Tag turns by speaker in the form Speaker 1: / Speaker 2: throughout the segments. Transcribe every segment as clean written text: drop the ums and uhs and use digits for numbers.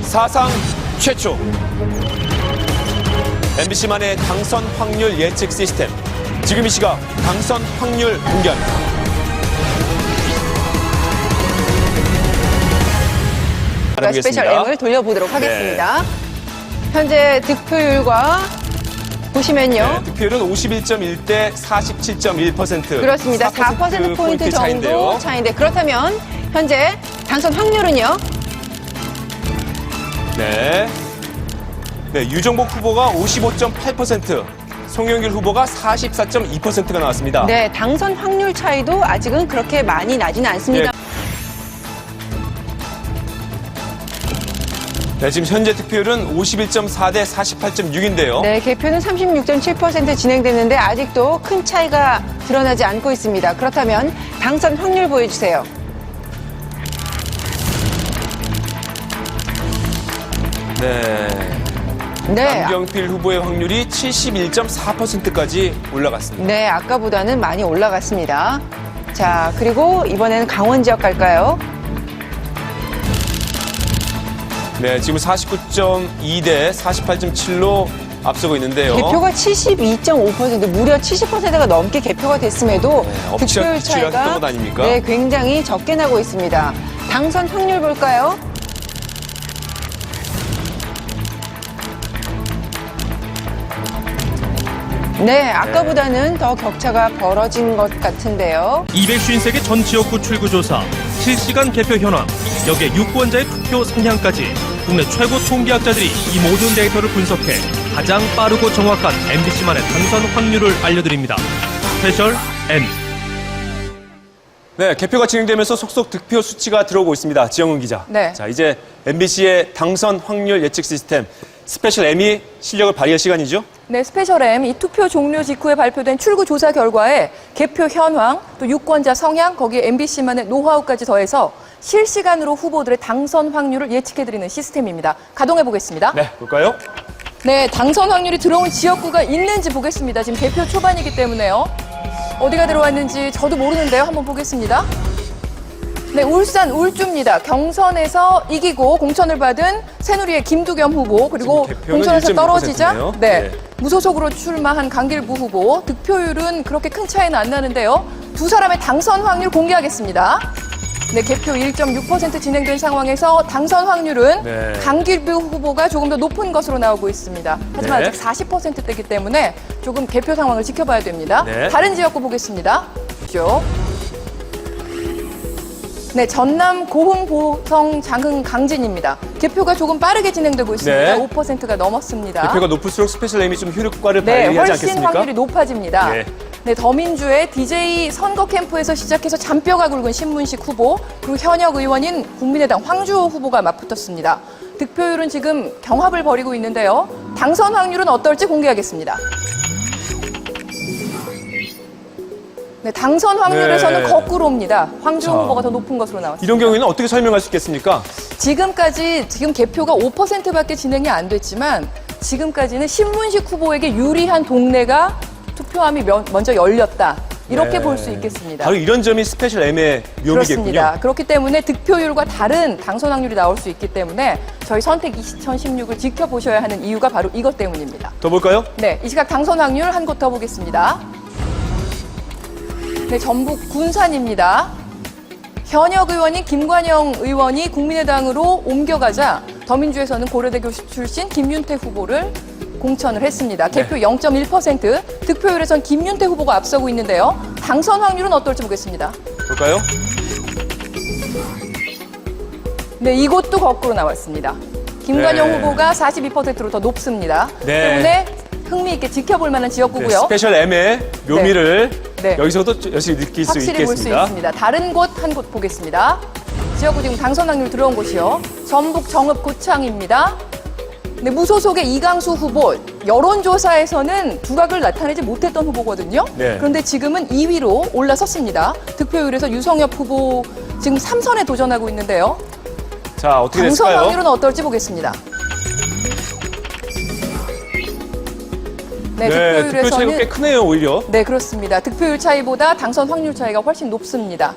Speaker 1: 사상 최초 MBC만의 당선 확률 예측 시스템. 지금 이 시각 당선 확률 공개합니다.
Speaker 2: 스페셜 M을 돌려보도록 하겠습니다. 현재 득표율과 보시면요.
Speaker 1: 네, 득표율은 51.1대 47.1%.
Speaker 2: 그렇습니다. 4%포인트 정도 차이인데 그렇다면 현재 당선 확률은요?
Speaker 1: 네, 유정복 후보가 55.8%, 송영길 후보가 44.2%가 나왔습니다.
Speaker 2: 네, 당선 확률 차이도 아직은 그렇게 많이 나지는 않습니다.
Speaker 1: 네, 지금 현재 득표율은 51.4대 48.6인데요.
Speaker 2: 네, 개표는 36.7% 진행됐는데 아직도 큰 차이가 드러나지 않고 있습니다. 그렇다면 당선 확률 보여주세요. 네.
Speaker 1: 남경필 후보의 확률이 71.4%까지 올라갔습니다.
Speaker 2: 네, 아까보다는 많이 올라갔습니다. 자, 그리고 이번에는 강원 지역 갈까요?
Speaker 1: 네, 지금 49.2대 48.7로 앞서고 있는데요.
Speaker 2: 개표가 72.5%, 무려 70%가 넘게 개표가 됐음에도 득표율 차이가 네, 굉장히 적게 나고 있습니다. 당선 확률 볼까요? 네, 아까보다는 더 격차가 벌어진 것 같은데요.
Speaker 3: 253개 전 지역구 출구조사, 실시간 개표 현황, 여기에 유권자의 투표 성향까지 국내 최고 통계학자들이 이 모든 데이터를 분석해 가장 빠르고 정확한 MBC만의 당선 확률을 알려드립니다. 스페셜 M.
Speaker 1: 네, 개표가 진행되면서 속속 득표 수치가 들어오고 있습니다. 지영은 기자.
Speaker 2: 네.
Speaker 1: 자, 이제 MBC의 당선 확률 예측 시스템 스페셜 M이 실력을 발휘할 시간이죠?
Speaker 4: 네, 스페셜 M, 이 투표 종료 직후에 발표된 출구 조사 결과에 개표 현황, 또 유권자 성향, 거기에 MBC만의 노하우까지 더해서 실시간으로 후보들의 당선 확률을 예측해드리는 시스템입니다. 가동해 보겠습니다.
Speaker 1: 네, 볼까요?
Speaker 4: 네, 당선 확률이 들어온 지역구가 있는지 보겠습니다. 지금 개표 초반이기 때문에요. 어디가 들어왔는지 저도 모르는데요. 한번 보겠습니다. 네, 울산 울주입니다. 경선에서 이기고 공천을 받은 새누리의 김두겸 후보, 그리고 공천에서 떨어지자 네, 무소속으로 출마한 강길부 후보. 득표율은 그렇게 큰 차이는 안 나는데요. 두 사람의 당선 확률 공개하겠습니다. 네, 개표 1.6% 진행된 상황에서 당선 확률은 강길부 후보가 조금 더 높은 것으로 나오고 있습니다. 하지만 아직 40%대이기 때문에 조금 개표 상황을 지켜봐야 됩니다. 다른 지역구 보겠습니다. 네, 전남 고흥, 보성, 장흥, 강진입니다. 개표가 조금 빠르게 진행되고 있습니다. 5%가 넘었습니다.
Speaker 1: 개표가 높을수록 스페셜 M이 좀 효력과를 발휘하지 않겠습니까?
Speaker 4: 훨씬 확률이 높아집니다. 네, 더민주의 DJ 선거 캠프에서 시작해서 잔뼈가 굵은 신문식 후보, 그리고 현역 의원인 국민의당 황주호 후보가 맞붙었습니다. 득표율은 지금 경합을 벌이고 있는데요. 당선 확률은 어떨지 공개하겠습니다. 네, 당선 확률에서는 거꾸로입니다. 황주호 후보가 더 높은 것으로 나왔습니다.
Speaker 1: 이런 경우에는 어떻게 설명할 수 있겠습니까?
Speaker 4: 지금 개표가 5%밖에 진행이 안 됐지만 지금까지는 신문식 후보에게 유리한 동네가 투표함이 먼저 열렸다. 이렇게 볼 수 있겠습니다.
Speaker 1: 바로 이런 점이 스페셜 M의 묘미겠군요.
Speaker 4: 그렇습니다. 그렇기 때문에 득표율과 다른 당선 확률이 나올 수 있기 때문에 저희 선택 2016을 지켜보셔야 하는 이유가 바로 이것 때문입니다.
Speaker 1: 더 볼까요?
Speaker 4: 네, 이 시각 당선 확률 한 곳 더 보겠습니다. 네, 전북 군산입니다. 현역 의원인 김관영 의원이 국민의당으로 옮겨가자 더민주에서는 고려대교 출신 김윤태 후보를 공천을 했습니다. 개표 0.1%, 득표율에선 김윤태 후보가 앞서고 있는데요. 당선 확률은 어떨지 보겠습니다.
Speaker 1: 볼까요?
Speaker 4: 네, 이곳도 거꾸로 나왔습니다. 김관영 후보가 42%로 더 높습니다. 때문에 흥미있게 지켜볼 만한 지역구고요.
Speaker 1: 스페셜 M의 묘미를 여기서도 열심히 느낄 수 있겠습니다.
Speaker 4: 확실히 볼 수 있습니다. 다른 곳 한 곳 보겠습니다. 지역구 지금 당선 확률 들어온 곳이요. 전북 정읍 고창입니다. 네, 무소속의 이강수 후보, 여론조사에서는 두각을 나타내지 못했던 후보거든요. 그런데 지금은 2위로 올라섰습니다. 득표율에서 유성엽 후보 지금 3선에 도전하고 있는데요.
Speaker 1: 자, 어떻게 됐을까요?
Speaker 4: 당선 확률은 어떨지 보겠습니다. 네,
Speaker 1: 득표 차이가 꽤 크네요, 오히려.
Speaker 4: 네, 그렇습니다. 득표율 차이보다 당선 확률 차이가 훨씬 높습니다.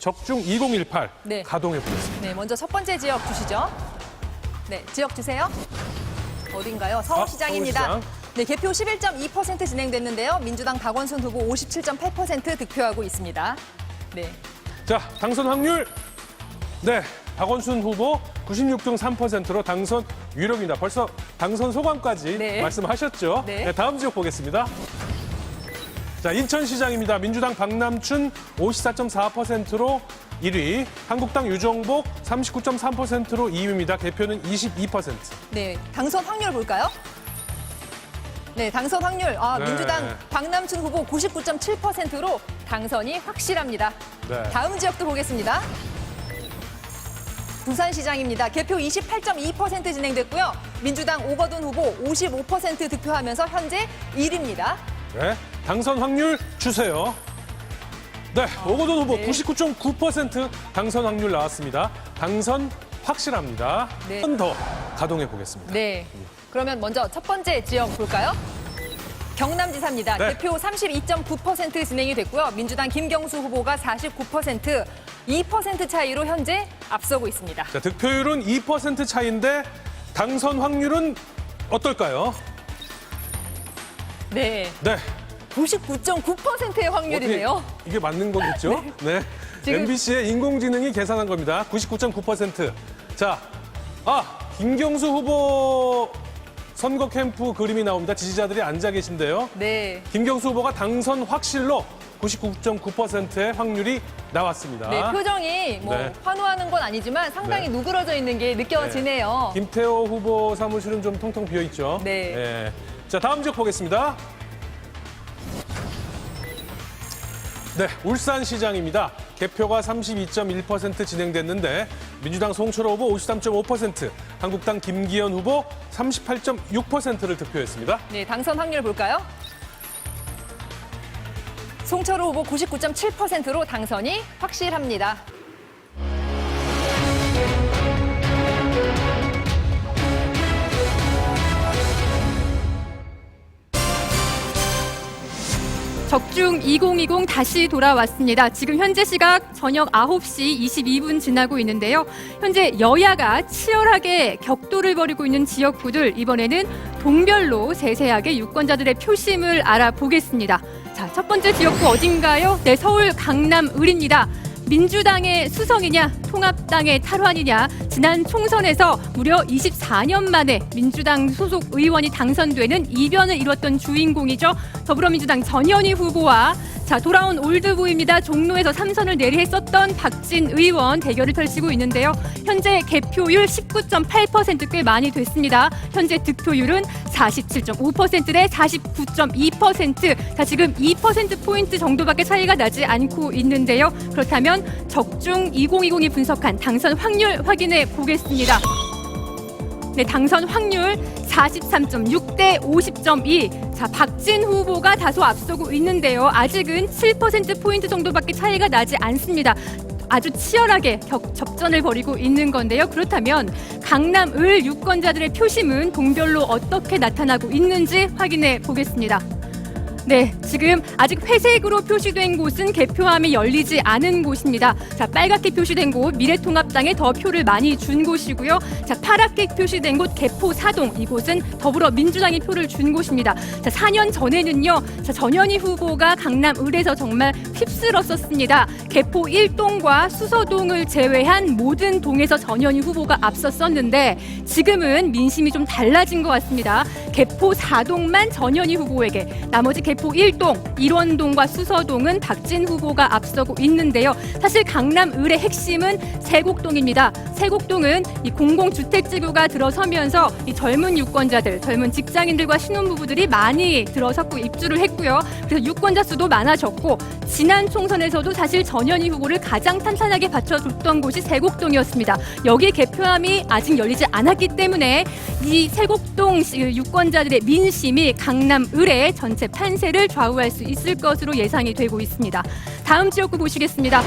Speaker 5: 적중 2018
Speaker 4: 네.
Speaker 5: 가동해 보겠습니다.
Speaker 4: 네, 먼저 첫 번째 지역 주시죠. 네, 지역 주세요. 어딘가요? 서울시장입니다.
Speaker 5: 서울시장.
Speaker 4: 네, 개표 11.2% 진행됐는데요. 민주당 박원순 후보 57.8% 득표하고 있습니다. 네.
Speaker 5: 자, 당선 확률. 네, 박원순 후보 96.3%로 당선 유력입니다. 벌써 당선 소감까지
Speaker 4: 네.
Speaker 5: 말씀하셨죠?
Speaker 4: 네.
Speaker 5: 다음 지역 보겠습니다. 자, 인천시장입니다. 민주당 박남춘 54.4%로 1위, 한국당 유정복 39.3%로 2위입니다. 개표는 22%.
Speaker 4: 네, 당선 확률 볼까요? 네, 당선 확률.
Speaker 5: 네.
Speaker 4: 민주당 박남춘 후보 99.7%로 당선이 확실합니다.
Speaker 5: 네.
Speaker 4: 다음 지역도 보겠습니다. 부산시장입니다. 개표 28.2% 진행됐고요. 민주당 오거돈 후보 55% 득표하면서 현재 1위입니다.
Speaker 5: 네, 당선 확률 주세요. 네, 오거돈 후보
Speaker 4: 네.
Speaker 5: 99.9% 당선 확률 나왔습니다. 당선 확실합니다.
Speaker 4: 네.
Speaker 5: 한 번 더 가동해 보겠습니다.
Speaker 4: 네. 그러면 먼저 첫 번째 지역 볼까요? 경남지사입니다.
Speaker 5: 네.
Speaker 4: 개표 32.9% 진행이 됐고요. 민주당 김경수 후보가 49%, 2% 차이로 현재 앞서고 있습니다.
Speaker 5: 자, 득표율은 2% 차이인데 당선 확률은 어떨까요?
Speaker 4: 네.
Speaker 5: 네.
Speaker 4: 99.9%의 확률이네요.
Speaker 5: 어떻게 이게 맞는 거겠죠? 네.
Speaker 4: 지금-
Speaker 5: MBC의 인공지능이 계산한 겁니다. 99.9%. 자, 김경수 후보 선거 캠프 그림이 나옵니다. 지지자들이 앉아 계신데요.
Speaker 4: 네.
Speaker 5: 김경수 후보가 당선 확실로 99.9%의 확률이 나왔습니다.
Speaker 4: 네, 표정이 뭐
Speaker 5: 네.
Speaker 4: 환호하는 건 아니지만 상당히
Speaker 5: 네.
Speaker 4: 누그러져 있는 게 느껴지네요.
Speaker 5: 김태호 후보 사무실은 좀 텅텅 비어 있죠.
Speaker 4: 네.
Speaker 5: 자, 다음 지역 보겠습니다. 네, 울산시장입니다. 개표가 32.1% 진행됐는데 민주당 송철호 후보 53.5%, 한국당 김기현 후보 38.6%를 득표했습니다.
Speaker 4: 네, 당선 확률 볼까요? 송철호 후보 99.7%로 당선이 확실합니다.
Speaker 6: 적중 2020 다시 돌아왔습니다. 지금 현재 시각 저녁 9시 22분 지나고 있는데요. 현재 여야가 치열하게 격돌을 벌이고 있는 지역구들, 이번에는 동별로 세세하게 유권자들의 표심을 알아보겠습니다. 자, 첫 번째 지역구 어딘가요? 네, 서울 강남 을입니다. 민주당의 수성이냐, 통합당의 탈환이냐, 지난 총선에서 무려 24년 만에 민주당 소속 의원이 당선되는 이변을 이뤘던 주인공이죠. 더불어민주당 전현희 후보와 돌아온 올드보이입니다. 종로에서 3선을 내리했었던 박진 의원 대결을 펼치고 있는데요. 현재 개표율 19.8% 꽤 많이 됐습니다. 현재 득표율은 47.5% 대 49.2%. 지금 2%포인트 정도밖에 차이가 나지 않고 있는데요. 그렇다면 적중 2020이 분석한 당선 확률 확인해 보겠습니다. 네, 당선 확률 43.6 대 50.2. 박진 후보가 다소 앞서고 있는데요. 아직은 7%포인트 정도밖에 차이가 나지 않습니다. 아주 치열하게 접전을 벌이고 있는 건데요. 그렇다면 강남 을 유권자들의 표심은 동별로 어떻게 나타나고 있는지 확인해 보겠습니다. 네, 지금 아직 회색으로 표시된 곳은 개표함이 열리지 않은 곳입니다. 빨갛게 표시된 곳 미래통합당에 더 표를 많이 준 곳이고요. 파랗게 표시된 곳 개포사동, 이곳은 더불어민주당이 표를 준 곳입니다. 4년 전에는요, 전현희 후보가 강남을에서 정말 휩쓸었었습니다. 개포 1동과 수서동을 제외한 모든 동에서 전현희 후보가 앞섰었는데 지금은 민심이 좀 달라진 것 같습니다. 개포 4동만 전현희 후보에게, 나머지 개포 1동, 일원동과 수서동은 박진 후보가 앞서고 있는데요. 사실 강남을의 핵심은 세곡동입니다. 세곡동은 이 공공주택지구가 들어서면서 이 젊은 유권자들, 젊은 직장인들과 신혼부부들이 많이 들어섰고 입주를 했고요. 그래서 유권자 수도 많아졌고, 지난 총선에서도 사실 전현희 후보를 가장 탄탄하게 받쳐줬던 곳이 세곡동이었습니다. 여기 개표함이 아직 열리지 않았기 때문에 이 세곡동 유권자들의 민심이 강남을의 전체 판세를 좌우할 수 있을 것으로 예상이 되고 있습니다. 다음 지역구 보시겠습니다.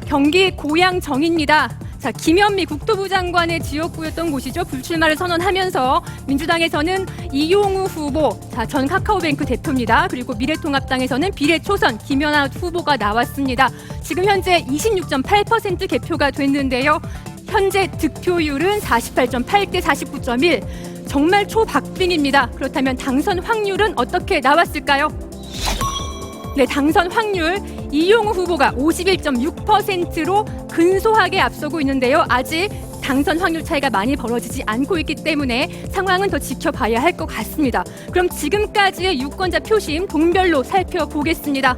Speaker 6: 경기 고양정입니다. 자, 김현미 국토부 장관의 지역구였던 곳이죠. 불출마를 선언하면서 민주당에서는 이용우 후보, 자, 전 카카오뱅크 대표입니다. 그리고 미래통합당에서는 비례초선 김연아 후보가 나왔습니다. 지금 현재 26.8% 개표가 됐는데요. 현재 득표율은 48.8대 49.1. 정말 초박빙입니다. 그렇다면 당선 확률은 어떻게 나왔을까요? 네, 당선 확률 이용우 후보가 51.6%로 근소하게 앞서고 있는데요. 아직 당선 확률 차이가 많이 벌어지지 않고 있기 때문에 상황은 더 지켜봐야 할 것 같습니다. 그럼 지금까지의 유권자 표심 동별로 살펴보겠습니다.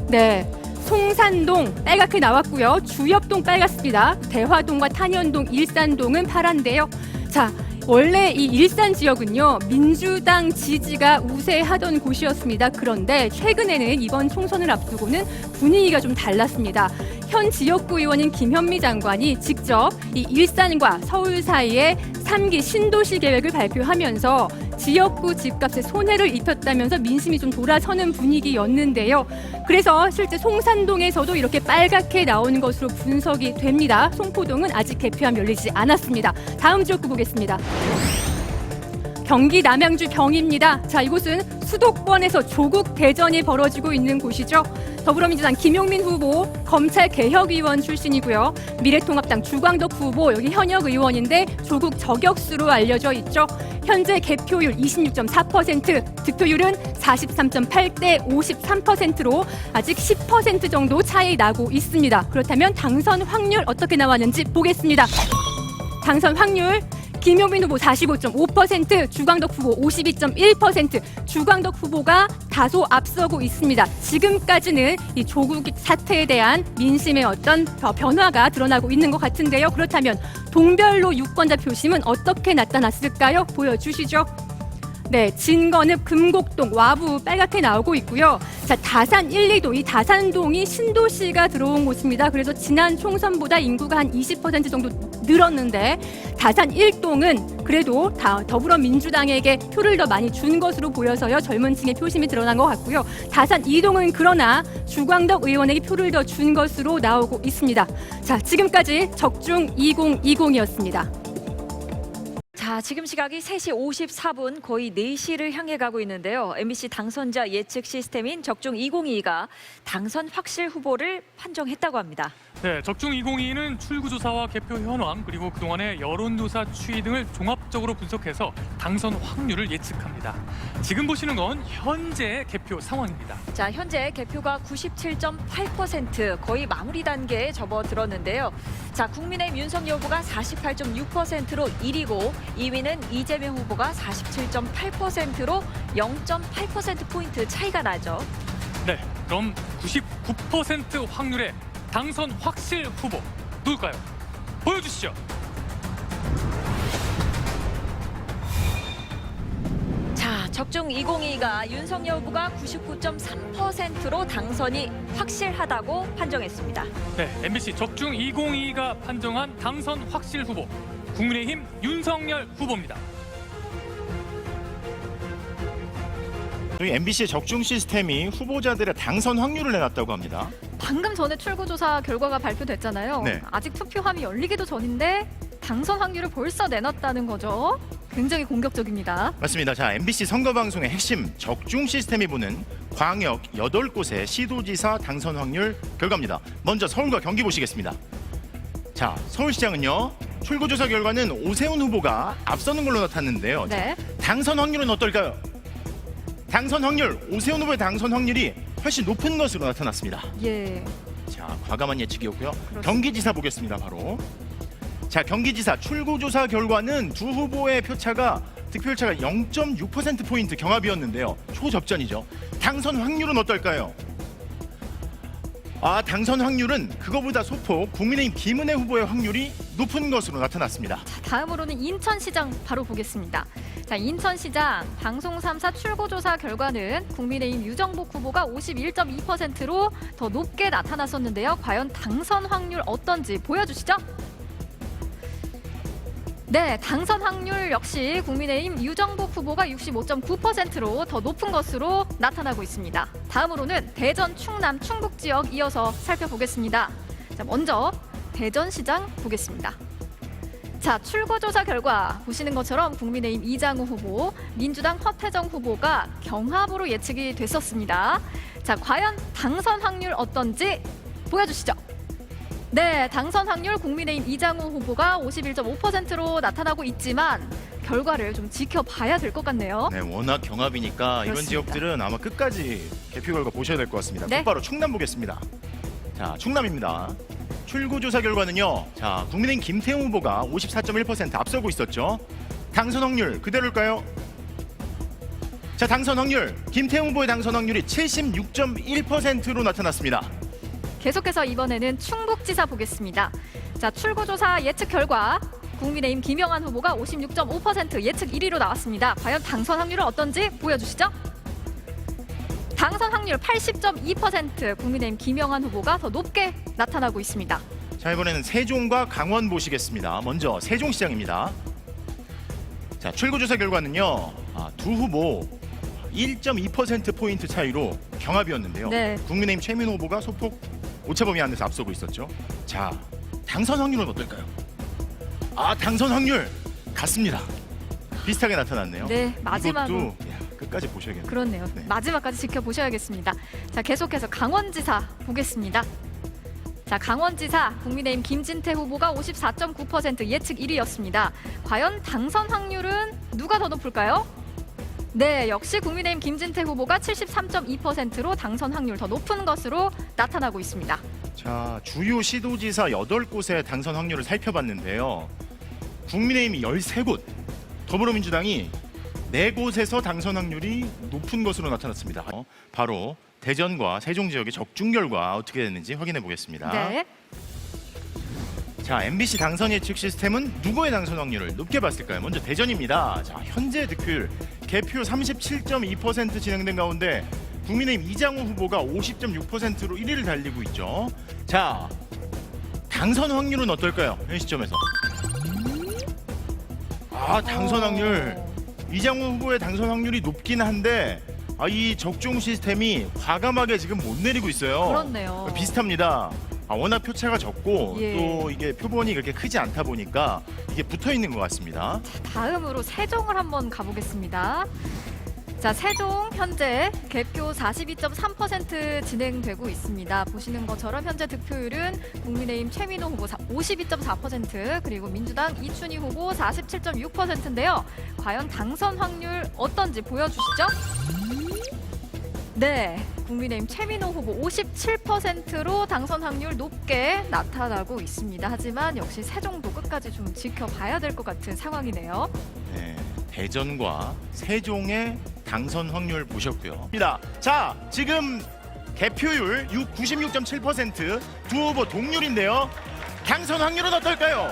Speaker 6: 네. 송산동 빨갛게 나왔고요. 주엽동 빨갛습니다. 대화동과 탄현동, 일산동은 파란데요. 자, 원래 이 일산 지역은요, 민주당 지지가 우세하던 곳이었습니다. 그런데 최근에는 이번 총선을 앞두고는 분위기가 좀 달랐습니다. 현 지역구 의원인 김현미 장관이 직접 이 일산과 서울 사이에 3기 신도시 계획을 발표하면서 지역구 집값에 손해를 입혔다면서 민심이 좀 돌아서는 분위기였는데요. 그래서 실제 송산동에서도 이렇게 빨갛게 나오는 것으로 분석이 됩니다. 송포동은 아직 개표함 열리지 않았습니다. 다음 지역구 보겠습니다. 경기 남양주 경입니다. 자, 이곳은 수도권에서 조국 대전이 벌어지고 있는 곳이죠. 더불어민주당 김용민 후보 검찰개혁의원 출신이고요. 미래통합당 주광덕 후보 여기 현역 의원인데 조국 저격수로 알려져 있죠. 현재 개표율 26.4%, 득표율은 43.8대 53%로 아직 10% 정도 차이 나고 있습니다. 그렇다면 당선 확률 어떻게 나왔는지 보겠습니다. 당선 확률 김용민 후보 45.5%, 주광덕 후보 52.1%, 주광덕 후보가 다소 앞서고 있습니다. 지금까지는 이 조국 사태에 대한 민심의 어떤 변화가 드러나고 있는 것 같은데요. 그렇다면 동별로 유권자 표심은 어떻게 나타났을까요? 보여주시죠. 네, 진건읍, 금곡동, 와부 빨갛게 나오고 있고요. 자, 다산 1, 2도, 이 다산동이 신도시가 들어온 곳입니다. 그래서 지난 총선보다 인구가 한 20% 정도 늘었는데 다산 1동은 그래도 더불어민주당에게 표를 더 많이 준 것으로 보여서요. 젊은 층의 표심이 드러난 것 같고요. 다산 2동은 그러나 주광덕 의원에게 표를 더 준 것으로 나오고 있습니다. 자, 지금까지 적중 2020이었습니다.
Speaker 7: 자, 지금 시각이 3시 54분, 거의 4시를 향해 가고 있는데요. MBC 당선자 예측 시스템인 적중 2022가 당선 확실 후보를 판정했다고 합니다.
Speaker 8: 네, 적중 2022는 출구조사와 개표 현황 그리고 그동안의 여론조사 추이 등을 종합적으로 분석해서 당선 확률을 예측합니다. 지금 보시는 건 현재 개표 상황입니다.
Speaker 7: 자, 현재 개표가 97.8%, 거의 마무리 단계에 접어들었는데요. 자, 국민의힘 윤석열 후보가 48.6%로 1위고 2위는 이재명 후보가 47.8%로 0.8%포인트 차이가 나죠.
Speaker 8: 네, 그럼 99% 확률의 당선 확실 후보 누굴까요? 보여주시죠.
Speaker 7: 자, 적중 2022가 윤석열 후보가 99.3%로 당선이 확실하다고 판정했습니다.
Speaker 8: 네, MBC 적중 2022가 판정한 당선 확실 후보 국민의힘 윤석열 후보입니다.
Speaker 9: 저희 MBC의 적중 시스템이 후보자들의 당선 확률을 내놨다고 합니다.
Speaker 10: 방금 전에 출구조사 결과가 발표됐잖아요.
Speaker 9: 네.
Speaker 10: 아직 투표함이 열리기도 전인데 당선 확률을 벌써 내놨다는 거죠. 굉장히 공격적입니다.
Speaker 9: 맞습니다. 자, MBC 선거방송의 핵심 적중 시스템이 보는 광역 8곳의 시도지사 당선 확률 결과입니다. 먼저 서울과 경기 보시겠습니다. 자, 서울시장은요. 출구조사 결과는 오세훈 후보가 앞서는 걸로 나타났는데요.
Speaker 10: 네.
Speaker 9: 당선 확률은 어떨까요? 당선 확률, 오세훈 후보의 당선 확률이 훨씬 높은 것으로 나타났습니다.
Speaker 10: 예.
Speaker 9: 자, 과감한 예측이었고요. 경기지사 보겠습니다. 바로. 자, 경기지사 출구조사 결과는 두 후보의 표차가 득표율차가 0.6%포인트 경합이었는데요. 초접전이죠. 당선 확률은 어떨까요? 당선 확률은 그거보다 소폭 국민의힘 김은혜 후보의 확률이 높은 것으로 나타났습니다.
Speaker 10: 자, 다음으로는 인천시장 바로 보겠습니다. 자, 인천시장 방송 3사 출구조사 결과는 국민의힘 유정복 후보가 51.2%로 더 높게 나타났었는데요. 과연 당선 확률 어떤지 보여주시죠. 네, 당선 확률 역시 국민의힘 유정복 후보가 65.9%로 더 높은 것으로 나타나고 있습니다. 다음으로는 대전, 충남, 충북 지역 이어서 살펴보겠습니다. 자, 먼저 대전시장 보겠습니다. 자, 출구조사 결과 보시는 것처럼 국민의힘 이장우 후보, 민주당 허태정 후보가 경합으로 예측이 됐었습니다. 자, 과연 당선 확률 어떤지 보여주시죠. 네, 당선 확률 국민의힘 이장우 후보가 51.5%로 나타나고 있지만 결과를 좀 지켜봐야 될 것 같네요.
Speaker 9: 네, 워낙 경합이니까 이런
Speaker 10: 그렇습니다.
Speaker 9: 지역들은 아마 끝까지 개표 결과 보셔야 될 것 같습니다.
Speaker 10: 네.
Speaker 9: 곧바로 충남 보겠습니다. 자, 충남입니다. 출구조사 결과는요. 자, 국민의힘 김태우 후보가 54.1% 앞서고 있었죠. 당선 확률 그대로일까요? 자, 당선 확률 김태우 후보의 당선 확률이 76.1%로 나타났습니다.
Speaker 10: 계속해서 이번에는 충북지사 보겠습니다. 자, 출구조사 예측 결과 국민의힘 김영환 후보가 56.5% 예측 1위로 나왔습니다. 과연 당선 확률은 어떤지 보여주시죠. 당선 확률 80.2%, 국민의힘 김영환 후보가 더 높게 나타나고 있습니다.
Speaker 9: 자, 이번에는 세종과 강원 보시겠습니다. 먼저 세종시장입니다. 자, 출구조사 결과는요. 두 후보 1.2%포인트 차이로 경합이었는데요.
Speaker 10: 네.
Speaker 9: 국민의힘 최민호 후보가 소폭 오차범위 안에서 앞서고 있었죠. 자, 당선 확률은 어떨까요? 당선 확률 같습니다. 비슷하게 나타났네요.
Speaker 10: 네, 마지막으로.
Speaker 9: 이것도 끝까지 보셔야겠네요.
Speaker 10: 그렇네요.
Speaker 9: 네.
Speaker 10: 마지막까지 지켜보셔야겠습니다. 자, 계속해서 강원지사 보겠습니다. 자, 강원지사 국민의힘 김진태 후보가 54.9% 예측 1위였습니다. 과연 당선 확률은 누가 더 높을까요? 네, 역시 국민의힘 김진태 후보가 73.2%로 당선 확률 더 높은 것으로 나타나고 있습니다.
Speaker 9: 자, 주요 시도지사 8곳의 당선 확률을 살펴봤는데요. 국민의힘이 13곳, 더불어민주당이 4곳에서 당선 확률이 높은 것으로 나타났습니다. 바로 대전과 세종 지역의 적중 결과 어떻게 됐는지 확인해 보겠습니다.
Speaker 10: 네.
Speaker 9: 자, MBC 당선 예측 시스템은 누구의 당선 확률을 높게 봤을까요? 먼저 대전입니다. 자, 현재 득표율 개표 37.2% 진행된 가운데 국민의힘 이장우 후보가 50.6%로 1위를 달리고 있죠. 자, 당선 확률은 어떨까요? 현 시점에서. 당선 확률. 이장우 후보의 당선 확률이 높긴 한데 이 적중 시스템이 과감하게 지금 못 내리고 있어요.
Speaker 10: 그렇네요.
Speaker 9: 비슷합니다. 워낙 표차가 적고
Speaker 10: 예.
Speaker 9: 또 이게 표본이 그렇게 크지 않다 보니까 이게 붙어 있는 것 같습니다.
Speaker 10: 다음으로 세종을 한번 가보겠습니다. 자, 세종 현재 개표 42.3% 진행되고 있습니다. 보시는 것처럼 현재 득표율은 국민의힘 최민호 후보 52.4%, 그리고 민주당 이춘희 후보 47.6%인데요. 과연 당선 확률 어떤지 보여주시죠. 네, 국민의힘 최민호 후보 57%로 당선 확률 높게 나타나고 있습니다. 하지만 역시 세종도 끝까지 좀 지켜봐야 될 것 같은 상황이네요.
Speaker 9: 네, 대전과 세종의 당선 확률 보셨고요. 자, 지금 개표율 96.7%, 두 후보 동률인데요. 당선 확률은 어떨까요?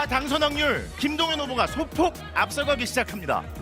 Speaker 9: 당선 확률 김동연 후보가 소폭 앞서가기 시작합니다.